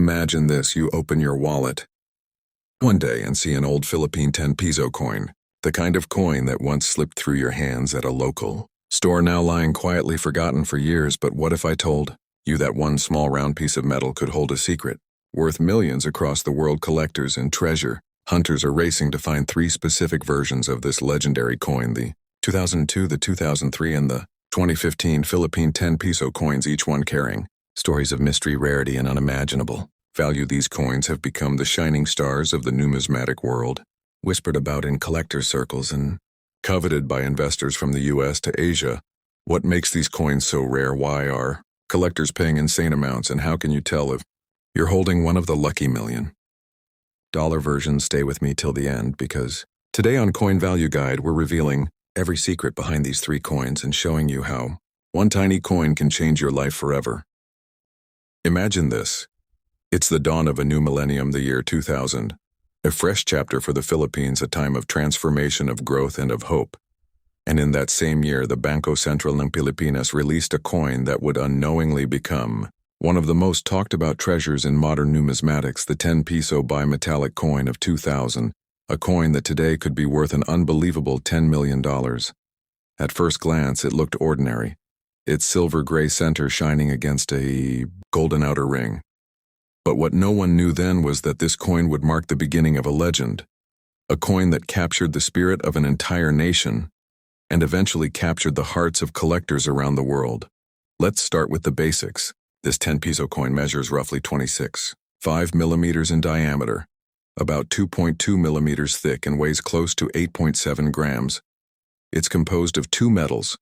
Imagine this, you open your wallet one day and see an old Philippine 10 peso coin, the kind of coin that once slipped through your hands at a local store, now lying quietly forgotten for years. But what if I told you that one small round piece of metal could hold a secret, worth millions across the world? Collectors and treasure hunters are racing to find three specific versions of this legendary coin: the 2002, the 2003, and the 2015 Philippine 10 peso coins, each one carrying stories of mystery, rarity, and unimaginable value. These coins have become the shining stars of the numismatic world, whispered about in collector circles and coveted by investors from the US to Asia. What makes these coins so rare? Why are collectors paying insane amounts? And how can you tell if you're holding one of the lucky $1 million versions? Stay with me till the end, because today on Coin Value Guide, we're revealing every secret behind these three coins and showing you how one tiny coin can change your life forever. Imagine this. It's the dawn of a new millennium, the year 2000. A fresh chapter for the Philippines, a time of transformation, of growth, and of hope. And in that same year, the Bangko Sentral ng Pilipinas released a coin that would unknowingly become one of the most talked about treasures in modern numismatics, the 10 peso bimetallic coin of 2000, a coin that today could be worth an unbelievable $10 million. At first glance, it looked ordinary, its silver-gray center shining against a golden outer ring. But what no one knew then was that this coin would mark the beginning of a legend, a coin that captured the spirit of an entire nation and eventually captured the hearts of collectors around the world. Let's start with the basics. This 10 peso coin measures roughly 26.5 millimeters in diameter, about 2.2 millimeters thick, and weighs close to 8.7 grams. It's composed of two metals,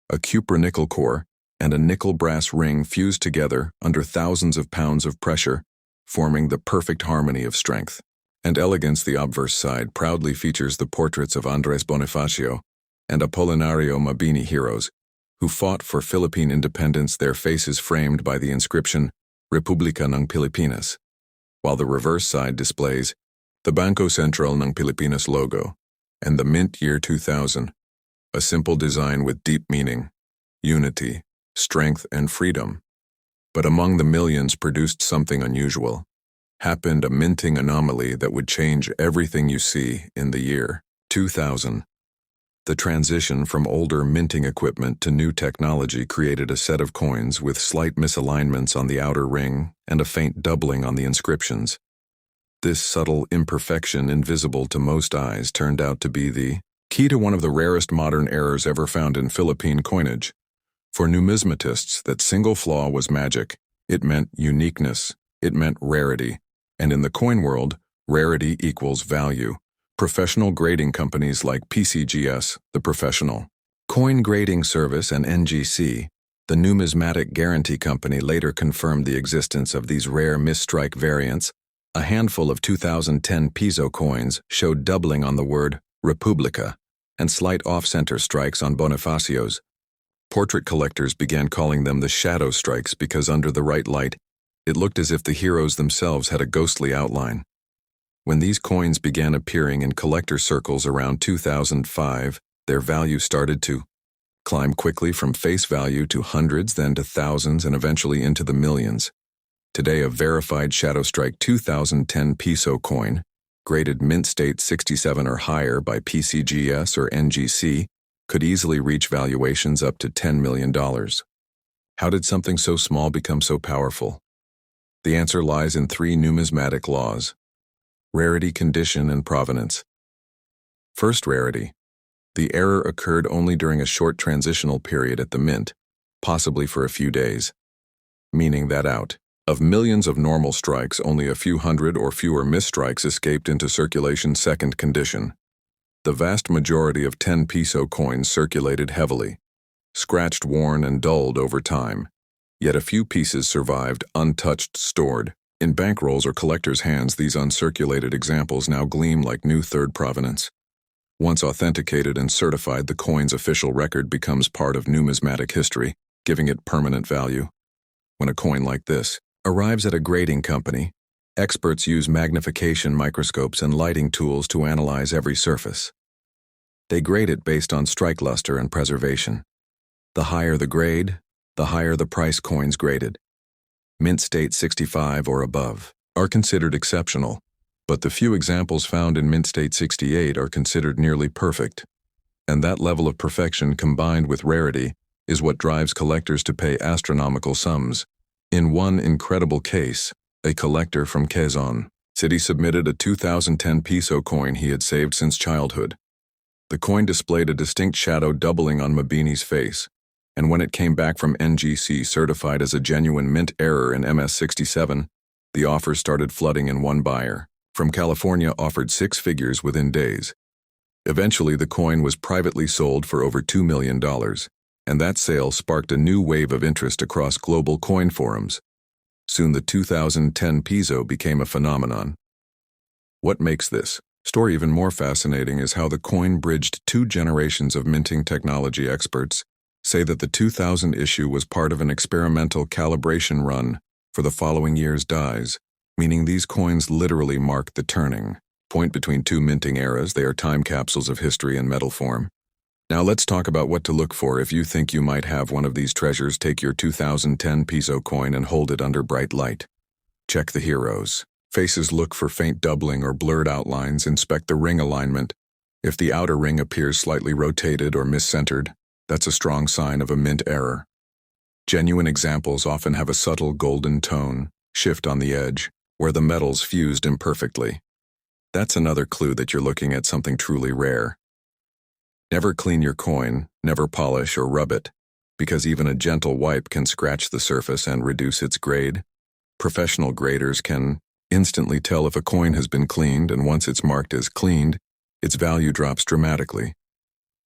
a cupro-nickel core and a nickel-brass ring fused together under thousands of pounds of pressure, forming the perfect harmony of strength and elegance. The obverse side proudly features the portraits of Andres Bonifacio and Apolinario, Mabini heroes who fought for Philippine independence, their faces framed by the inscription Republika ng Pilipinas, while the reverse side displays the Bangko Sentral ng Pilipinas logo and the mint year 2000, a simple design with deep meaning, unity, strength, and freedom. But among the millions produced, something unusual happened, a minting anomaly that would change everything you see in the year 2000. The transition from older minting equipment to new technology created a set of coins with slight misalignments on the outer ring and a faint doubling on the inscriptions. This subtle imperfection, invisible to most eyes, turned out to be the key to one of the rarest modern errors ever found in Philippine coinage. For numismatists, that single flaw was magic. It meant uniqueness. It meant rarity. And in the coin world, rarity equals value. Professional grading companies like PCGS, the Professional Coin Grading Service, and NGC, the Numismatic Guarantee Company, later confirmed the existence of these rare misstrike variants. A handful of 2010 peso coins showed doubling on the word Republika and slight off-center strikes on Bonifacio's. Portrait collectors began calling them the shadow strikes because under the right light, it looked as if the heroes themselves had a ghostly outline. When these coins began appearing in collector circles around 2005, their value started to climb quickly, from face value to hundreds, then to thousands, and eventually into the millions. Today, a verified shadow strike 2010 peso coin, graded mint state 67 or higher by PCGS or NGC, could easily reach valuations up to $10 million. How did something so small become so powerful? The answer lies in three numismatic laws: rarity, condition, and provenance. First, rarity. The error occurred only during a short transitional period at the mint, possibly for a few days, meaning that out of millions of normal strikes, only a few hundred or fewer misstrikes escaped into circulation. Second, condition. The vast majority of 10 peso coins circulated heavily, scratched, worn, and dulled over time, yet a few pieces survived untouched, stored in bankrolls or collectors' hands. These uncirculated examples now gleam like new third provenance. Once authenticated and certified, the coin's official record becomes part of numismatic history, giving it permanent value. When a coin like this arrives at a grading company, experts use magnification microscopes and lighting tools to analyze every surface. They grade it based on strike luster and preservation. The higher the grade, the higher the price. Coins graded mint state 65 or above are considered exceptional, but the few examples found in mint state 68 are considered nearly perfect. And that level of perfection combined with rarity is what drives collectors to pay astronomical sums. In one incredible case, a collector from Quezon City submitted a 2010 Piso coin he had saved since childhood. The coin displayed a distinct shadow doubling on Mabini's face, and when it came back from NGC certified as a genuine mint error in MS67, the offers started flooding in. One buyer from California offered 6 figures within days. Eventually, the coin was privately sold for over $2 million, and that sale sparked a new wave of interest across global coin forums. Soon the 2010 Piso became a phenomenon. What makes this story even more fascinating is how the coin bridged 2 generations of minting technology. Experts say that the 2000 issue was part of an experimental calibration run for the following year's dies, meaning these coins literally marked the turning point between 2 minting eras. They are time capsules of history in metal form. Now let's talk about what to look for if you think you might have one of these treasures. Take your 2010 Piso coin and hold it under bright light. Check the heroes. Faces. Look for faint doubling or blurred outlines. Inspect the ring alignment. If the outer ring appears slightly rotated or miscentered, that's a strong sign of a mint error. Genuine examples often have a subtle golden tone shift on the edge, where the metals fused imperfectly. That's another clue that you're looking at something truly rare. Never clean your coin, never polish or rub it, because even a gentle wipe can scratch the surface and reduce its grade. Professional graders can instantly tell if a coin has been cleaned, and once it's marked as cleaned, its value drops dramatically.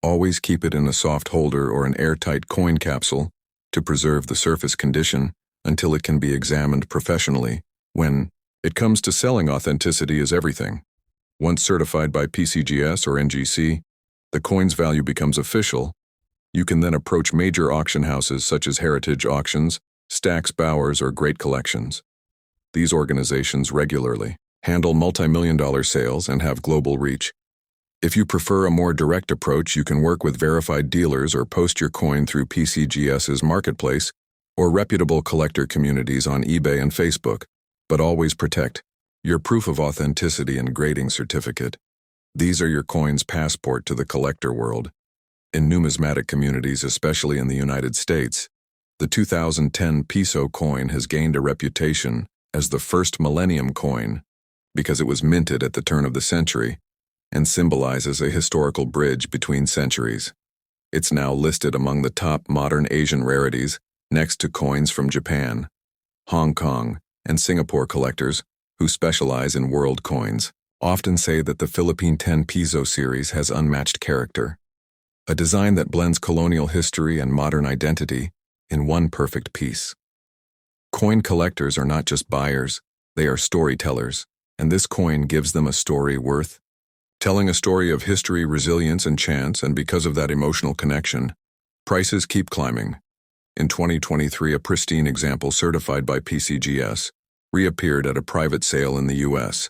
Always keep it in a soft holder or an airtight coin capsule to preserve the surface condition until it can be examined professionally. When it comes to selling, authenticity is everything. Once certified by PCGS or NGC, the coin's value becomes official. You can then approach major auction houses such as Heritage Auctions, Stax Bowers, or Great Collections. These organizations regularly handle multi-million-dollar sales and have global reach. If you prefer a more direct approach, you can work with verified dealers or post your coin through PCGS's marketplace or reputable collector communities on eBay and Facebook, but always protect your proof of authenticity and grading certificate. These are your coin's passport to the collector world. In numismatic communities, especially in the United States, the 2010 Piso coin has gained a reputation as the first millennium coin because it was minted at the turn of the century and symbolizes a historical bridge between centuries. It's now listed among the top modern Asian rarities, next to coins from Japan, Hong Kong, and Singapore. Collectors who specialize in world coins often say that the Philippine 10 Piso series has unmatched character, a design that blends colonial history and modern identity in one perfect piece. Coin collectors are not just buyers, they are storytellers, and this coin gives them a story worth telling, a story of history, resilience, and chance, and because of that emotional connection, prices keep climbing. In 2023, a pristine example certified by PCGS reappeared at a private sale in the U.S.,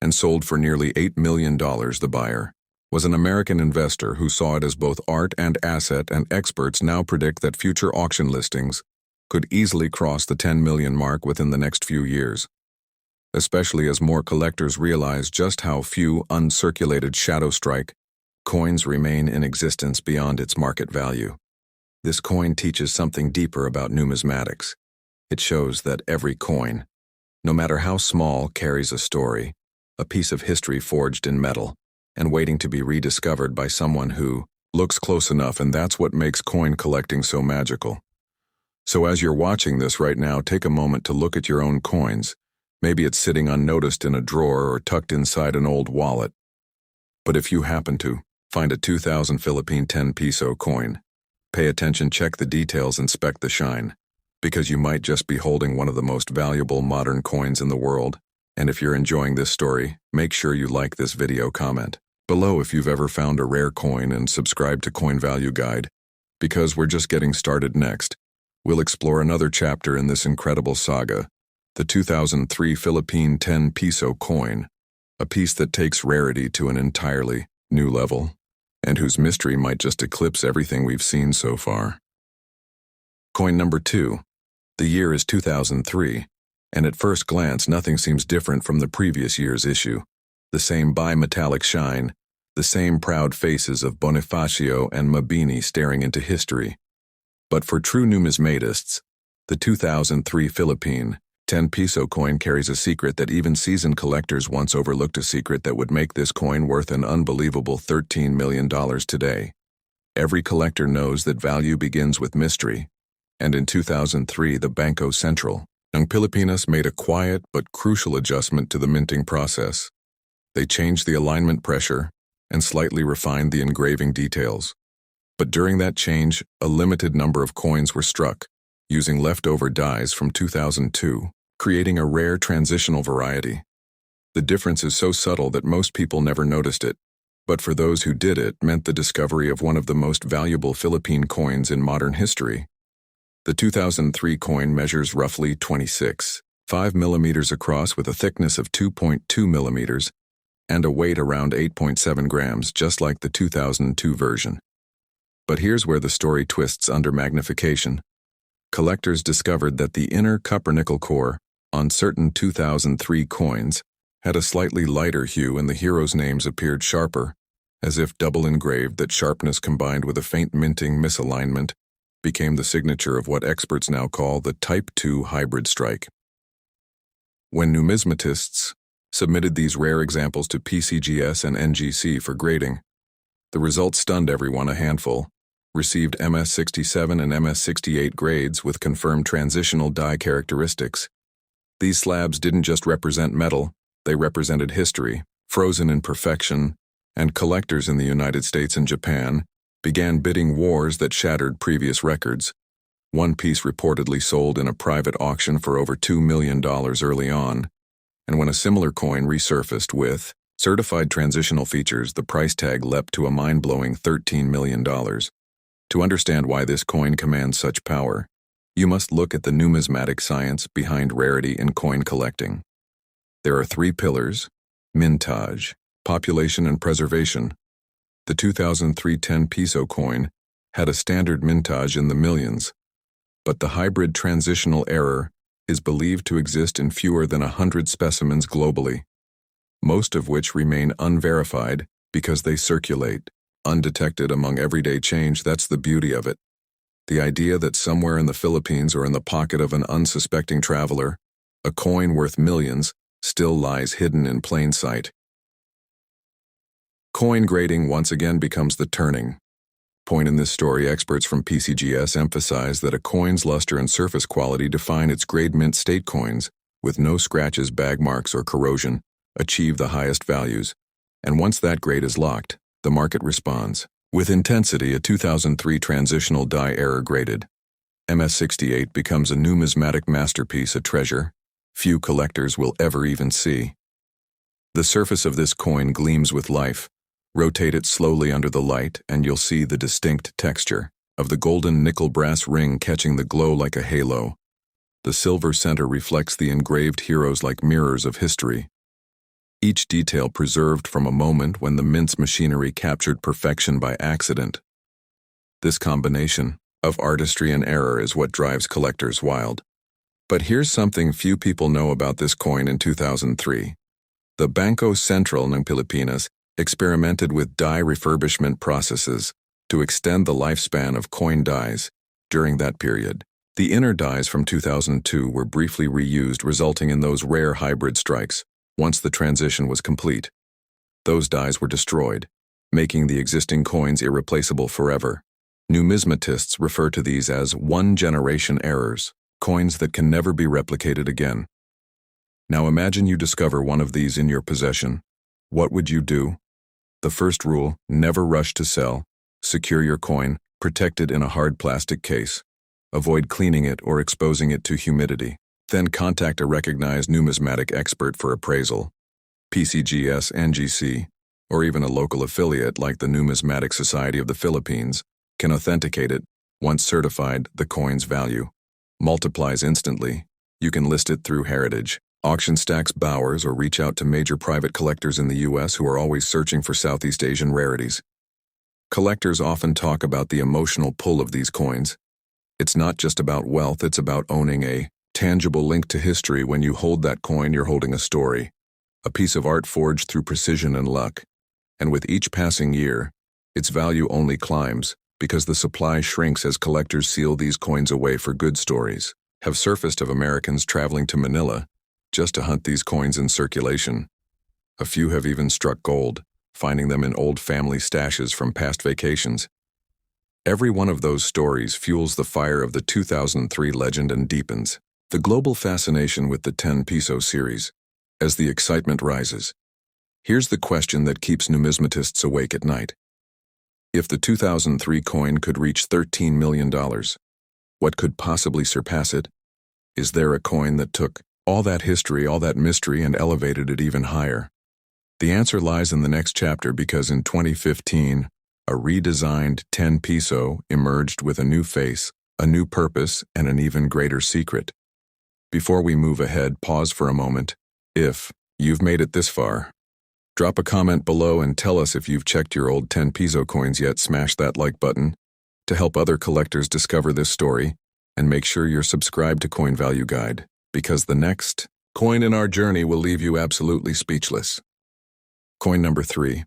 and sold for nearly $8 million. The buyer was an American investor who saw it as both art and asset, and experts now predict that future auction listings could easily cross the 10 million mark within the next few years, especially as more collectors realize just how few uncirculated shadow strike coins remain in existence beyond its market value. This coin teaches something deeper about numismatics. It shows that every coin, no matter how small, carries a story, a piece of history forged in metal, and waiting to be rediscovered by someone who looks close enough, and that's what makes coin collecting so magical. So as you're watching this right now, take a moment to look at your own coins. Maybe it's sitting unnoticed in a drawer or tucked inside an old wallet. But if you happen to find a 2000 Philippine 10 Piso coin, pay attention, check the details, inspect the shine, because you might just be holding one of the most valuable modern coins in the world. And if you're enjoying this story, make sure you like this video, comment below if you've ever found a rare coin, and subscribe to Coin Value Guide, because we're just getting started. Next, we'll explore another chapter in this incredible saga, the 2003 Philippine 10 Piso coin, a piece that takes rarity to an entirely new level, and whose mystery might just eclipse everything we've seen so far. Coin number 2. The year is 2003. And at first glance, nothing seems different from the previous year's issue. The same bimetallic shine, the same proud faces of Bonifacio and Mabini staring into history. But for true numismatists, the 2003 Philippine 10 Piso coin carries a secret that even seasoned collectors once overlooked, a secret that would make this coin worth an unbelievable $13 million today. Every collector knows that value begins with mystery, and in 2003 the Bangko Sentral ng Pilipinas made a quiet but crucial adjustment to the minting process. They changed the alignment pressure and slightly refined the engraving details. But during that change, a limited number of coins were struck, using leftover dies from 2002, creating a rare transitional variety. The difference is so subtle that most people never noticed it, but for those who did, it meant the discovery of one of the most valuable Philippine coins in modern history. The 2003 coin measures roughly 26.5 millimeters across with a thickness of 2.2 millimeters and a weight around 8.7 grams, just like the 2002 version. But here's where the story twists under magnification. Collectors discovered that the inner copper-nickel core on certain 2003 coins had a slightly lighter hue, and the heroes' names appeared sharper, as if double engraved. That sharpness, combined with a faint minting misalignment, became the signature of what experts now call the Type II hybrid strike. When numismatists submitted these rare examples to PCGS and NGC for grading, the results stunned everyone. A handful received MS67 and MS68 grades with confirmed transitional die characteristics. These slabs didn't just represent metal, they represented history, frozen in perfection, and collectors in the United States and Japan began bidding wars that shattered previous records. One piece reportedly sold in a private auction for over $2 million early on, and when a similar coin resurfaced with certified transitional features, the price tag leapt to a mind-blowing $13 million. To understand why this coin commands such power, you must look at the numismatic science behind rarity in coin collecting. There are three pillars: mintage, population, and preservation. The 2003 10 Piso coin had a standard mintage in the millions, but the hybrid transitional error is believed to exist in fewer than 100 specimens globally, most of which remain unverified because they circulate undetected among everyday change. That's the beauty of it. The idea that somewhere in the Philippines or in the pocket of an unsuspecting traveler, a coin worth millions still lies hidden in plain sight. Coin grading once again becomes the turning point in this story. Experts from PCGS emphasize that a coin's luster and surface quality define its grade. Mint state coins, with no scratches, bag marks, or corrosion, achieve the highest values, and once that grade is locked, the market responds with intensity. A 2003 transitional die error graded MS68 becomes a numismatic masterpiece, a treasure few collectors will ever even see. The surface of this coin gleams with life. Rotate it slowly under the light and you'll see the distinct texture of the golden nickel brass ring catching the glow like a halo. The silver center reflects the engraved heroes like mirrors of history, each detail preserved from a moment when the mint's machinery captured perfection by accident. This combination of artistry and error is what drives collectors wild. But here's something few people know about this coin. In 2003, the Bangko Sentral ng Pilipinas experimented with die refurbishment processes to extend the lifespan of coin dies. During that period, the inner dies from 2002 were briefly reused, resulting in those rare hybrid strikes. Once the transition was complete, those dies were destroyed, making the existing coins irreplaceable forever. Numismatists refer to these as one-generation errors, coins that can never be replicated again. Now imagine you discover one of these in your possession. What would you do? The first rule: never rush to sell. Secure your coin, protect it in a hard plastic case. Avoid cleaning it or exposing it to humidity. Then contact a recognized numismatic expert for appraisal. PCGS, NGC, or even a local affiliate like the Numismatic Society of the Philippines can authenticate it. Once certified, the coin's value multiplies instantly. You can list it through Heritage, Auction Stacks, Bowers, or reach out to major private collectors in the US who are always searching for Southeast Asian rarities. Collectors often talk about the emotional pull of these coins. It's not just about wealth, it's about owning a tangible link to history. When you hold that coin, you're holding a story, a piece of art forged through precision and luck. And with each passing year, its value only climbs because the supply shrinks as collectors seal these coins away. For good stories have surfaced of Americans traveling to Manila just to hunt these coins in circulation. A few have even struck gold, finding them in old family stashes from past vacations. Every one of those stories fuels the fire of the 2003 legend and deepens the global fascination with the 10 Piso series. As the excitement rises, here's the question that keeps numismatists awake at night. If the 2003 coin could reach $13 million, what could possibly surpass it? Is there a coin that took all that history, all that mystery, and elevated it even higher? The answer lies in the next chapter, because in 2015, a redesigned 10 Piso emerged with a new face, a new purpose, and an even greater secret. Before we move ahead, pause for a moment. If you've made it this far, drop a comment below and tell us if you've checked your old 10 Piso coins yet. Smash that like button to help other collectors discover this story, and make sure you're subscribed to Coin Value Guide, because the next coin in our journey will leave you absolutely speechless. Coin number 3.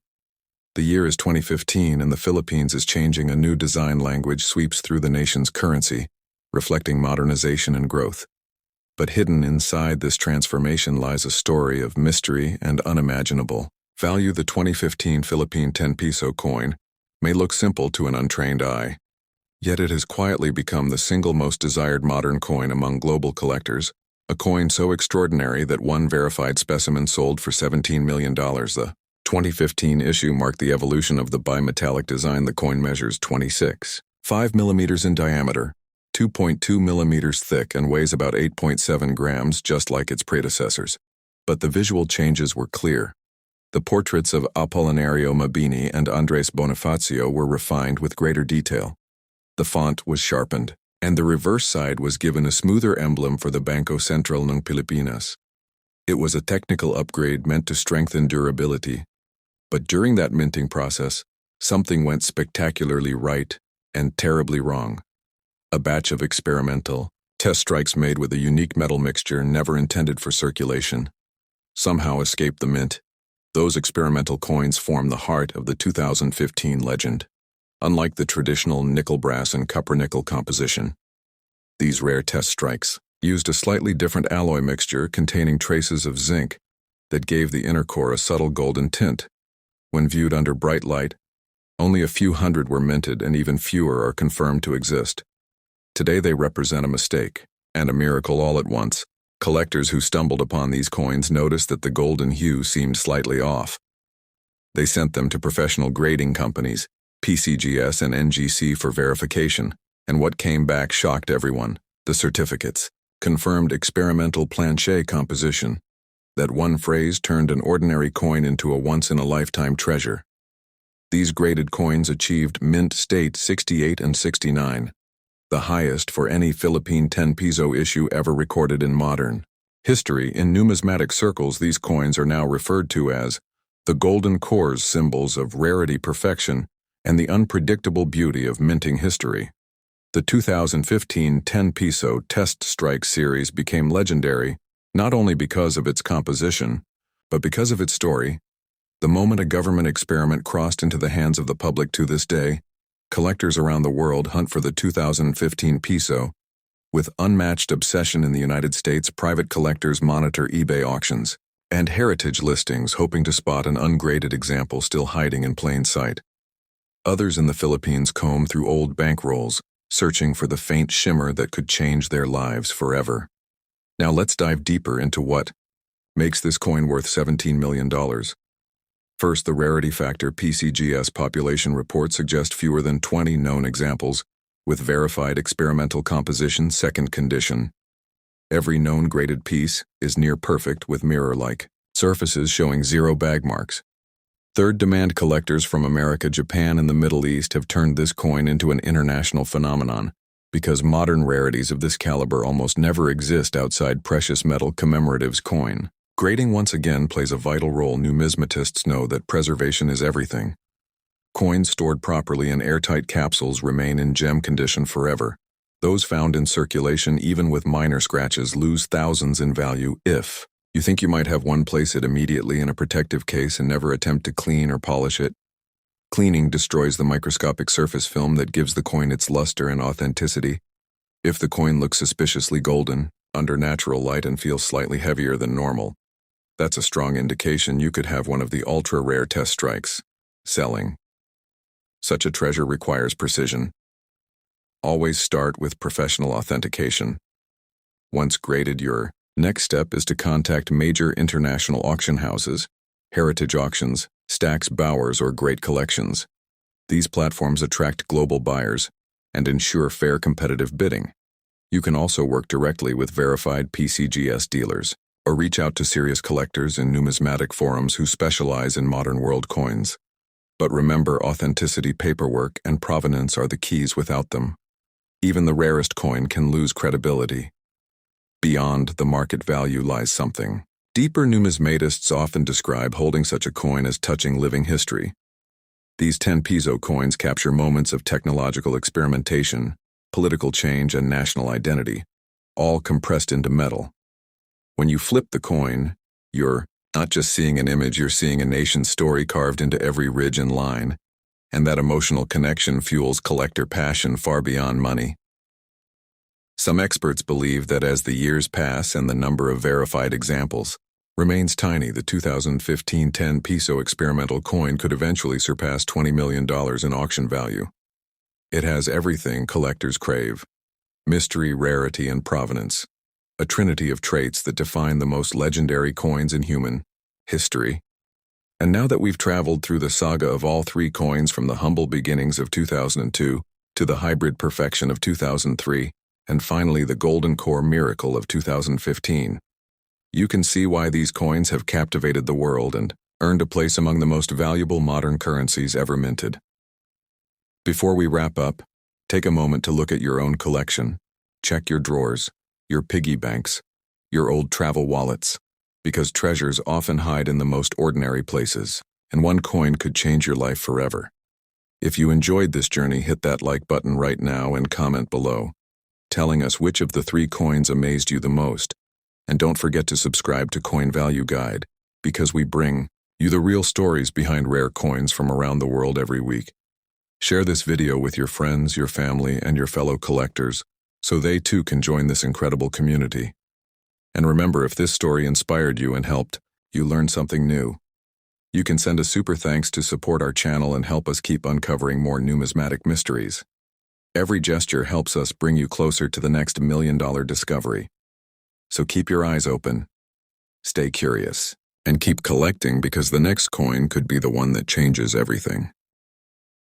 The year is 2015 and the Philippines is changing. A new design language sweeps through the nation's currency, reflecting modernization and growth. But hidden inside this transformation lies a story of mystery and unimaginable value. The 2015 Philippine 10 Piso coin may look simple to an untrained eye, yet it has quietly become the single most desired modern coin among global collectors, a coin so extraordinary that one verified specimen sold for $17 million. The 2015 issue marked the evolution of the bimetallic design. The coin measures 26.5 millimeters in diameter, 2.2 millimeters thick, and weighs about 8.7 grams, just like its predecessors. But the visual changes were clear. The portraits of Apolinario, Mabini, and Bonifacio were refined with greater detail. The font was sharpened, and the reverse side was given a smoother emblem for the Bangko Sentral ng Pilipinas. It was a technical upgrade meant to strengthen durability. But during that minting process, something went spectacularly right and terribly wrong. A batch of experimental test strikes made with a unique metal mixture never intended for circulation somehow escaped the mint. Those experimental coins form the heart of the 2015 legend. Unlike the traditional nickel, brass, and copper nickel composition, these rare test strikes used a slightly different alloy mixture containing traces of zinc that gave the inner core a subtle golden tint. When viewed under bright light, only a few hundred were minted, and even fewer are confirmed to exist. Today they represent a mistake and a miracle all at once. Collectors who stumbled upon these coins noticed that the golden hue seemed slightly off. They sent them to professional grading companies, PCGS and NGC, for verification, and what came back shocked everyone. The certificates confirmed experimental planche composition. That one phrase turned an ordinary coin into a once-in-a-lifetime treasure. These graded coins achieved mint state 68 and 69, the highest for any Philippine 10 Piso issue ever recorded in modern history. In numismatic circles, these coins are now referred to as the golden cores, symbols of rarity, perfection, and the unpredictable beauty of minting history. The 2015 10 Piso Test Strike series became legendary not only because of its composition, but because of its story. The moment a government experiment crossed into the hands of the public, to this day, collectors around the world hunt for the 2015 Piso. With unmatched obsession in the United States, private collectors monitor eBay auctions and heritage listings, hoping to spot an ungraded example still hiding in plain sight. Others in the Philippines comb through old bankrolls, searching for the faint shimmer that could change their lives forever. Now let's dive deeper into what makes this coin worth $17 million. First, the rarity factor. PCGS population reports suggest fewer than 20 known examples with verified experimental composition. Second, condition. Every known graded piece is near perfect with mirror-like surfaces showing zero bag marks. Third, demand. Collectors from America, Japan, and the Middle East have turned this coin into an international phenomenon, because modern rarities of this caliber almost never exist outside precious metal commemoratives. Coin grading once again plays a vital role. Numismatists know that preservation is everything. Coins stored properly in airtight capsules remain in gem condition forever. Those found in circulation, even with minor scratches, lose thousands in value if you think you might have one. Place it immediately in a protective case and never attempt to clean or polish it. Cleaning destroys the microscopic surface film that gives the coin its luster and authenticity. If the coin looks suspiciously golden, under natural light, and feels slightly heavier than normal, that's a strong indication you could have one of the ultra-rare test strikes. Selling. Such a treasure requires precision. Always start with professional authentication. Once graded, your next step is to contact major international auction houses, heritage auctions, Stax Bowers, or Great Collections. These platforms attract global buyers and ensure fair competitive bidding. You can also work directly with verified PCGS dealers, or reach out to serious collectors in numismatic forums who specialize in modern world coins. But remember, authenticity, paperwork, and provenance are the keys. Without them, even the rarest coin can lose credibility. Beyond the market value lies something deeper. Numismatists often describe holding such a coin as touching living history. These 10 Piso coins capture moments of technological experimentation, political change, and national identity, all compressed into metal. When you flip the coin, you're not just seeing an image, you're seeing a nation's story carved into every ridge and line, and that emotional connection fuels collector passion far beyond money. Some experts believe that as the years pass and the number of verified examples remains tiny, the 2015 10 Piso experimental coin could eventually surpass $20 million in auction value. It has everything collectors crave: mystery, rarity, and provenance, a trinity of traits that define the most legendary coins in human history. And now that we've traveled through the saga of all three coins, from the humble beginnings of 2002 to the hybrid perfection of 2003, and finally the golden core miracle of 2015, you can see why these coins have captivated the world and earned a place among the most valuable modern currencies ever minted. Before we wrap up, take a moment to look at your own collection. Check your drawers, your piggy banks, your old travel wallets, because treasures often hide in the most ordinary places, and one coin could change your life forever. If you enjoyed this journey, hit that like button right now and comment below, telling us which of the three coins amazed you the most. And don't forget to subscribe to Coin Value Guide, because we bring you the real stories behind rare coins from around the world every week. Share this video with your friends, your family, and your fellow collectors, so they too can join this incredible community. And remember, if this story inspired you and helped you learn something new, you can send a super thanks to support our channel and help us keep uncovering more numismatic mysteries. Every gesture helps us bring you closer to the next $1 million discovery. So keep your eyes open, stay curious, and keep collecting, because the next coin could be the one that changes everything.